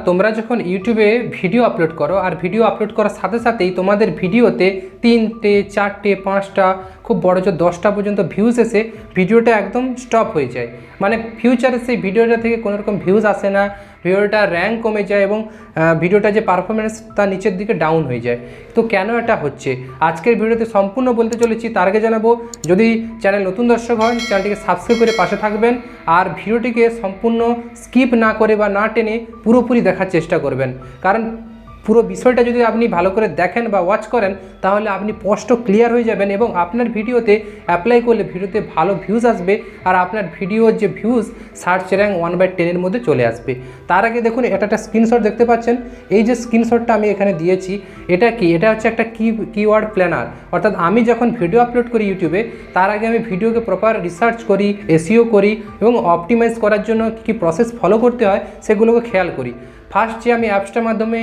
তোমরা যখন ইউটিউবে ভিডিও আপলোড করো আর ভিডিও আপলোড করার সাথে সাথেই তোমাদের ভিডিওতে 3টে 4টে 5টা খুব বড় জোর 10টা পর্যন্ত ভিউজ এসে ভিডিওটা একদম স্টপ হয়ে যায়, মানে ফিউচারে সেই ভিডিওটা থেকে কোনো রকম ভিউজ আসে না, ভিডিওটা র্যাঙ্ক কমে যায় এবং ভিডিওটা যে পারফরমেন্স তার নিচের দিকে ডাউন হয়ে যায়। তো কেন এটা হচ্ছে আজকের ভিডিওতে সম্পূর্ণ বলতে চলেছি। তার আগে জানাবো, যদি চ্যানেল নতুন দর্শক হন চ্যানেলটিকে সাবস্ক্রাইব করে পাশে থাকবেন আর ভিডিওটিকে সম্পূর্ণ স্কিপ না করে বা না টেনে পুরোপুরি দেখার চেষ্টা করবেন, কারণ পুরো বিষয়টা যদি আপনি ভালো করে দেখেন বা ওয়াচ করেন তাহলে আপনি স্পষ্ট ক্লিয়ার হয়ে যাবেন এবং আপনার ভিডিওতে অ্যাপ্লাই করলে ভিডিওতে ভালো ভিউজ আসবে আর আপনার ভিডিওর যে ভিউজ সার্চ র্যাঙ্ক 1/10 মধ্যে চলে আসবে। তার আগে দেখুন, এটা একটা স্ক্রিনশট দেখতে পাচ্ছেন। এই যে স্ক্রিনশটটা আমি এখানে দিয়েছি, এটা কি? এটা হচ্ছে একটা কিওয়ার্ড প্ল্যানার, অর্থাৎ আমি যখন ভিডিও আপলোড করি ইউটিউবে তার আগে আমি ভিডিওকে প্রপার রিসার্চ করি, এসইও করি এবং অপটিমাইজ করার জন্য কী প্রসেস ফলো করতে হয় সেগুলোকে খেয়াল করি। ফার্স্ট যে আমি অ্যাপসটার মাধ্যমে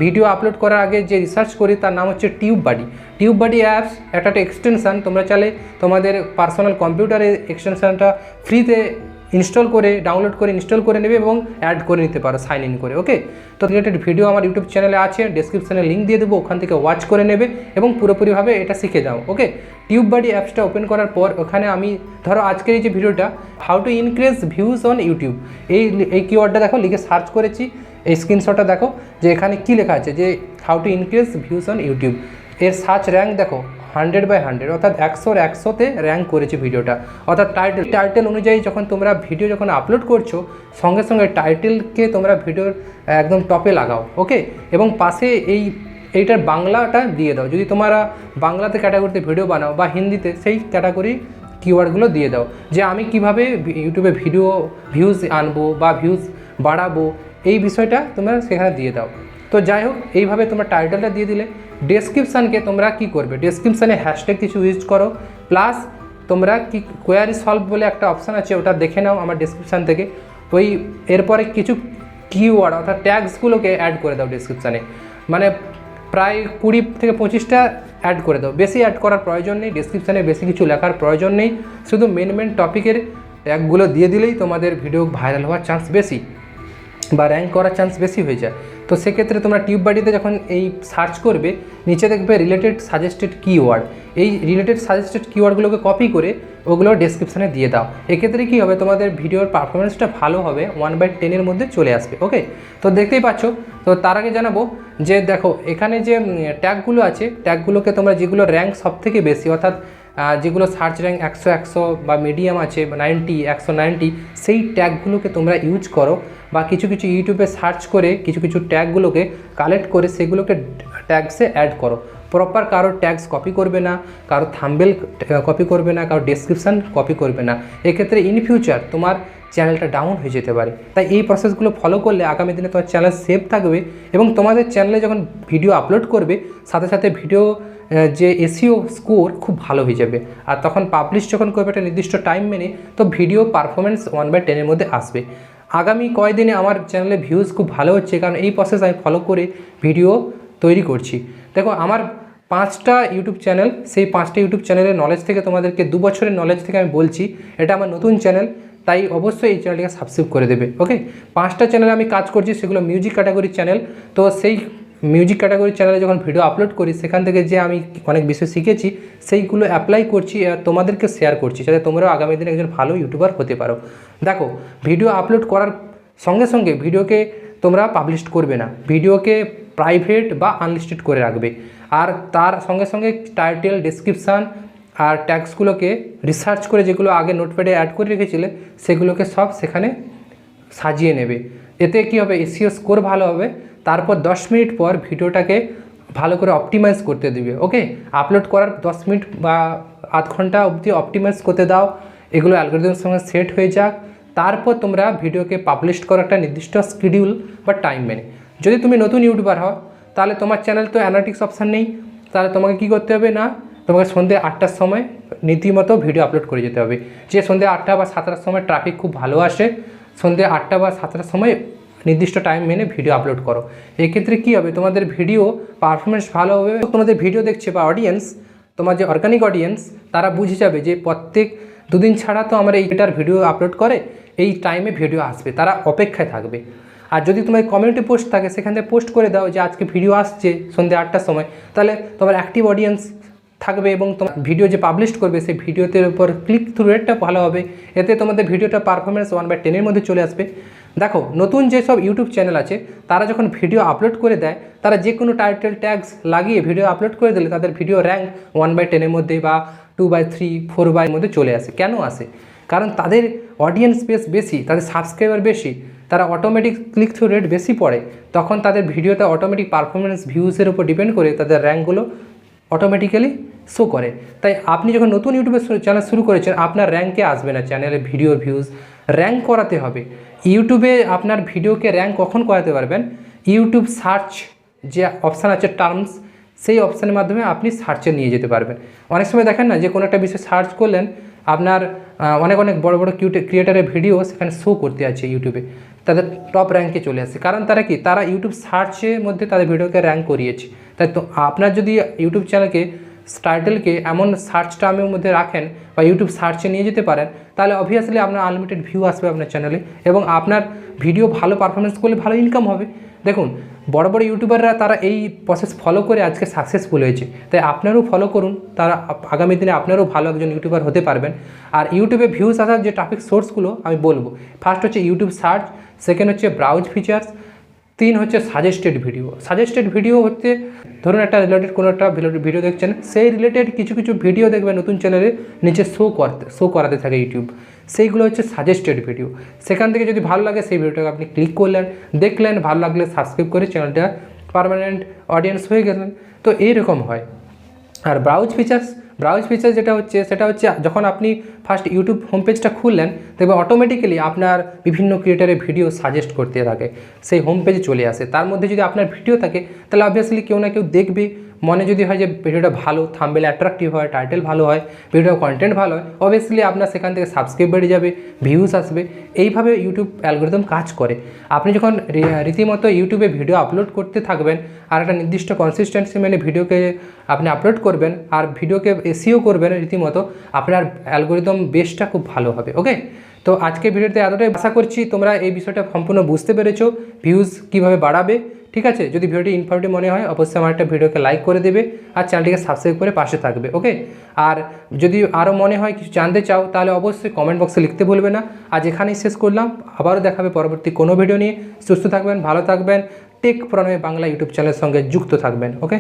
ভিডিও আপলোড করার আগে যে রিসার্চ করি তার নাম হচ্ছে টিউববাডি অ্যাপস। একটা এক্সটেনশান, তোমরা চাইলে তোমাদের পার্সোনাল কম্পিউটারে এক্সটেনশানটা ফ্রিতে ইনস্টল করে ডাউনলোড করে ইনস্টল করে নেবে এবং অ্যাড করে নিতে পারো সাইন ইন করে। ওকে, তো রিলেটেড ভিডিও আমার ইউটিউব চ্যানেলে আছে, ডেসক্রিপশানে লিঙ্ক দিয়ে দেবো, ওখান থেকে ওয়াচ করে নেবে এবং পুরোপুরিভাবে এটা শিখে যাও। ওকে, টিউববাডি অ্যাপসটা ওপেন করার পর ওখানে আমি ধরো আজকের এই যে ভিডিওটা how to increase views on YouTube, এই কিওয়ার্ডটা দেখো লিখে সার্চ করেছি। এই স্ক্রিনশটটা দেখো যে এখানে কী লেখা আছে, যে how to increase views on YouTube. এর সার্চ র্যাঙ্ক দেখো 100/100, অর্থাৎ 100/100তে র্যাঙ্ক করেছে ভিডিওটা। অর্থাৎ টাইটেল অনুযায়ী যখন তোমরা ভিডিও যখন আপলোড করছো সঙ্গে সঙ্গে টাইটেলকে তোমরা ভিডিওর একদম টপে লাগাও। ওকে, এবং পাশে এইটার বাংলাটা দিয়ে দাও, যদি তোমরা বাংলাতে ক্যাটাগরিতে ভিডিও বানাও বা হিন্দিতে সেই ক্যাটাগরি কিওয়ার্ডগুলো দিয়ে দাও, যে আমি কিভাবে ইউটিউবে ভিউজ আনবো বা ভিউজ বাড়াবো এই বিষয়টা তোমরা সেখানে দিয়ে দাও। তো যাই হোক, এইভাবে তোমরা টাইটেলটা দিয়ে দিলে। ডেসক্রিপশানকে তোমরা কি করবে, ডেসক্রিপশানে হ্যাশট্যাগ কিছু ইউজ করো, প্লাস তোমরা কি কোয়ারি সলভ বলে একটা অপশান আছে ওটা দেখে নাও আমার ডেসক্রিপশান থেকে। ওই এরপরে কিছু কিওয়ার্ড অর্থাৎ ট্যাগসগুলোকে অ্যাড করে দাও ডেসক্রিপশানে, মানে প্রায় 20 থেকে 25টা অ্যাড করে দাও। বেশি অ্যাড করার প্রয়োজন নেই, ডেসক্রিপশানে বেশি কিছু লেখার প্রয়োজন নেই, শুধু মেন টপিকের ট্যাগগুলো দিয়ে দিলেই তোমাদের ভিডিও ভাইরাল হওয়ার চান্স বেশি বা র্যাঙ্ক করার চান্স বেশি হয়ে যায়। তো সেক্ষেত্রে তোমরা টিউববাডিতে যখন এই সার্চ করবে নিচে দেখবে রিলেটেড সাজেস্টেড কিওয়ার্ড, এই রিলেটেড সাজেস্টেড কিওয়ার্ডগুলোকে কপি করে ওগুলো ডেসক্রিপশানে দিয়ে দাও। এক্ষেত্রে কী হবে, তোমাদের ভিডিওর পারফরমেন্সটা ভালো হবে, 1/10 মধ্যে চলে আসবে। ওকে, তো দেখতেই পাচ্ছ। তো তার আগে জানাবো যে দেখো এখানে যে ট্যাগগুলো আছে, ট্যাগগুলোকে তোমরা যেগুলো র্যাঙ্ক সব থেকে বেশি, অর্থাৎ যেগুলো সার্চ র্যাঙ্ক 100 বা মিডিয়াম আছে 90 190, সেই ট্যাগগুলোকে তোমরা ইউজ করো বা কিছু ইউটিউবে সার্চ করে কিছু ট্যাগগুলোকে কালেক্ট করে সেগুলোকে ট্যাগসে অ্যাড করো। প্রপার কারো ট্যাগস কপি করবে না, কারো থাম্বনেল কপি করবে না, কারো ডেসক্রিপশান কপি করবে না। এক্ষেত্রে ইন ফিউচার তোমার চ্যানেলটা ডাউন হয়ে যেতে পারে। তাই এই প্রসেসগুলো ফলো করলে আগামী দিনে তোমার চ্যানেল সেভ থাকবে এবং তোমাদের চ্যানেলে যখন ভিডিও আপলোড করবে সাথে সাথে ভিডিও যে এসইও স্কোর খুব ভালো হয়ে যাবে। আর তখন পাবলিশ যখন করবে একটা নির্দিষ্ট টাইম মেনে, তো ভিডিও পারফরমেন্স 1/10 মধ্যে আসবে। আগামী কয়েকদিনে আমার চ্যানেলে ভিউজ খুব ভালো হচ্ছে, কারণ এই প্রসেস আমি ফলো করে ভিডিও তৈরি করছি। দেখো আমার 5টা ইউটিউব চ্যানেল, সেই 5টা ইউটিউব চ্যানেলের নলেজ থেকে তোমাদেরকে 2 বছরের নলেজ থেকে আমি বলছি, এটা আমার নতুন চ্যানেল, তাই অবশ্যই এই চ্যানেলটিকে সাবস্ক্রাইব করে দেবে। ওকে, 5টা চ্যানেলে আমি কাজ করছি, সেগুলো মিউজিক ক্যাটাগরির চ্যানেল। তো সেই মিউজিক ক্যাটাগরির চ্যানেলে যখন ভিডিও আপলোড করি সেখান থেকে যে আমি অনেক বিষয় শিখেছি সেইগুলো অ্যাপ্লাই করছি আর তোমাদেরকে শেয়ার করছি, যাতে তোমরাও আগামী দিনে একজন ভালো ইউটিউবার হতে পারো। দেখো, ভিডিও আপলোড করার সঙ্গে সঙ্গে ভিডিওকে তোমরা পাবলিশ করবে না, ভিডিওকে প্রাইভেট বা আনলিস্টেড করে রাখবে। আর তার সঙ্গে সঙ্গে টাইটেল, ডেসক্রিপশান আর ট্যাগসগুলোকে রিসার্চ করে যেগুলো আগে নোটপ্যাডে অ্যাড করে রেখেছিলে সেগুলোকে সব সেখানে সাজিয়ে নেবে। এতে কী হবে, এসইও স্কোর ভালো হবে। তারপর 10 মিনিট পর ভিডিওটাকে ভালো করে অপটিমাইজ করতে দিবে। ওকে, আপলোড করার 10 মিনিট বা আধ ঘন্টা অবধি অপটিমাইজ করতে দাও, এগুলো অ্যালগরিদমের সঙ্গে সেট হয়ে যাক। তারপর তোমরা ভিডিওকে পাবলিশ করার একটা নির্দিষ্ট শিডিউল বা টাইম মেনে। যদি তুমি নতুন ইউটিউবার হও তাহলে তোমার চ্যানেল তো অ্যানালিটিক্স অপশান নেই, তাহলে তোমাকে কী করতে হবে না, তোমাকে সন্ধ্যে 8টার সময় রীতিমতো ভিডিও আপলোড করে যেতে হবে। যে সন্ধ্যে 8টা বা 7টার সময় ট্রাফিক খুব ভালো আসে, সন্ধ্যে 8টা বা 7টার সময় নির্দিষ্ট টাইম মেনে ভিডিও আপলোড করো। এক্ষেত্রে কী হবে, তোমাদের ভিডিও পারফরমেন্স ভালো হবে। তোমাদের ভিডিও দেখছে বা অডিয়েন্স, তোমার যে অর্গানিক অডিয়েন্স, তারা বুঝে যাবে যে প্রত্যেক 2 দিন ছাড়া তো আমরা এইটার ভিডিও আপলোড করে, এই টাইমে ভিডিও আসবে, তারা অপেক্ষায় থাকবে। আর যদি তোমার কমিউনিটি পোস্ট থাকে সেখান থেকে পোস্ট করে দাও যে আজকে ভিডিও আসছে সন্ধ্যে 8টার সময়, তাহলে তোমার অ্যাক্টিভ অডিয়েন্স থাকবে এবং তোমার ভিডিও যে পাবলিশ করবে সেই ভিডিওতে উপর ক্লিক থ্রু রেটটা ভালো হবে। এতে তোমাদের ভিডিওটা পারফরমেন্স 1/10 মধ্যে চলে আসবে। দেখো নতুন যেসব ইউটিউব চ্যানেল আছে তারা যখন ভিডিও আপলোড করে দেয়, তারা যে কোনো টাইটেল ট্যাগস লাগিয়ে ভিডিও আপলোড করে দিলে তাদের ভিডিও র্যাঙ্ক 1/10 মধ্যে বা 2/3 4 মধ্যে চলে আসে। কেন আসে? কারণ তাদের অডিয়েন্স বেশি, তাদের সাবস্ক্রাইবার বেশি, তারা অটোমেটিক ক্লিক থ্রু রেট বেশি পড়ে, তখন তাদের ভিডিওতে অটোমেটিক পারফরমেন্স ভিউজের উপর ডিপেন্ড করে তাদের র্যাঙ্কগুলো অটোমেটিক্যালি শো করে। তাই আপনি যখন নতুন ইউটিউবে চ্যানেল শুরু করেছেন, আপনার র্যাঙ্কে আসবে না চ্যানেলের ভিডিওর ভিউজ, র্যাঙ্ক করাতে হবে। ইউটিউবে আপনার ভিডিওকে র্যাঙ্ক কখন করাতে পারবেন? ইউটিউব সার্চ যে অপশান আছে টার্মস, সেই অপশানের মাধ্যমে আপনি সার্চে নিয়ে যেতে পারবেন। অনেক সময় দেখেন না যে কোনো একটা বিষয় সার্চ করলেন, আপনার অনেক বড় বড় ক্রিয়েটারের ভিডিও সেখানে শো করতে আছে ইউটিউবে, তাদের টপ র্যাঙ্কে চলে আসে। কারণ তারা কি, তারা ইউটিউব সার্চের মধ্যে তাদের ভিডিওকে র্যাঙ্ক করিয়েছে। তাই তো আপনার যদি ইউটিউব চ্যানেলকে টাইটেলকে এমন সার্চ টার্মের মধ্যে রাখেন বা ইউটিউব সার্চে নিয়ে যেতে পারেন, তাহলে অবভিয়াসলি আপনার আনলিমিটেড ভিউ আসবে আপনার চ্যানেলে এবং আপনার ভিডিও ভালো পারফরমেন্স করলে ভালো ইনকাম হবে। দেখুন বড় বড় ইউটিউবাররা তারা এই প্রসেস ফলো করে আজকে সাকসেসফুল হয়েছে, তাই আপনারাও ফলো করুন, তারা আগামী দিনে আপনারাও ভালো একজন ইউটিউবার হতে পারবেন। আর ইউটিউবে ভিউজ আসার যে ট্রাফিক সোর্সগুলো আমি বলবো, ফার্স্ট হচ্ছে ইউটিউব সার্চ, সেকেন্ড হচ্ছে ব্রাউজ ফিচার্স, 3 হচ্ছে সাজেস্টেড ভিডিও। সাজেস্টেড ভিডিও হচ্ছে ধরুন একটা রিলেটেড কোনো একটা ভিডিও দেখছেন, সেই রিলেটেড কিছু ভিডিও দেখবেন নতুন চ্যানেলে নিচে শো করাতে থাকে ইউটিউব, সেইগুলো হচ্ছে সাজেস্টেড ভিডিও। সেখান থেকে যদি ভালো লাগে সেই ভিডিওটাকে আপনি ক্লিক করলেন, দেখলেন, ভালো লাগলে সাবস্ক্রাইব করে চ্যানেলটা পার্মানেন্ট অডিয়েন্স হয়ে গেলেন। তো এইরকম হয়। আর ব্রাউজ ফিচার্স যেটা হচ্ছে সেটা হচ্ছে যখন আপনি ফার্স্ট ইউটিউব হোম পেজটা খুললেন, দেখবেন অটোমেটিক্যালি আপনার বিভিন্ন ক্রিয়েটারের ভিডিও সাজেস্ট করতে থাকে, সেই হোম পেজে চলে আসে। তার মধ্যে যদি আপনার ভিডিও থাকে তাহলে অবভিয়াসলি কেউ না কেউ দেখবে, মনে যদি হয় যে ভিডিওটা ভালো, থাম্বনেল অ্যাট্রাকটিভ হয়, টাইটেল ভালো হয়, ভিডিওর কন্টেন্ট ভালো হয়, অবভিয়াসলি আপনার সেখান থেকে সাবস্ক্রাইব বেড়ে যাবে, ভিউজ আসবে। এইভাবে ইউটিউব অ্যালগরিদম কাজ করে। আপনি যখন রীতিমতো ইউটিউবে ভিডিও আপলোড করতে থাকবেন আর একটা নির্দিষ্ট কনসিস্টেন্সি মেনে ভিডিওকে আপনি আপলোড করবেন আর ভিডিওকে এসইও করবেন রীতিমতো, আপনার অ্যালগরিদম বেসটা খুব ভালো হবে। ওকে, তো আজকে ভিডিওতে এতটাই আশা করছি তোমরা এই বিষয়টা সম্পূর্ণ বুঝতে পেরেছো, ভিউজ কীভাবে বাড়াবে। ঠিক আছে, যদি ভিডিওটি ইনফরমেটিভ মনে হয় অবশ্যই আমার একটা ভিডিওকে লাইক করে দেবে আর চ্যানেলটিকে সাবস্ক্রাইব করে পাশে থাকবে। ওকে, আর যদি আরও মনে হয় কিছু জানতে চাও তাহলে অবশ্যই কমেন্ট বক্সে লিখতে ভুলবে না। আজ এখানেই শেষ করলাম, আবারও দেখাবে পরবর্তী কোনো ভিডিও নিয়ে। সুস্থ থাকবেন, ভালো থাকবেন, টেক প্রণয় বাংলা ইউটিউব চ্যানেলের সঙ্গে যুক্ত থাকবেন। ওকে।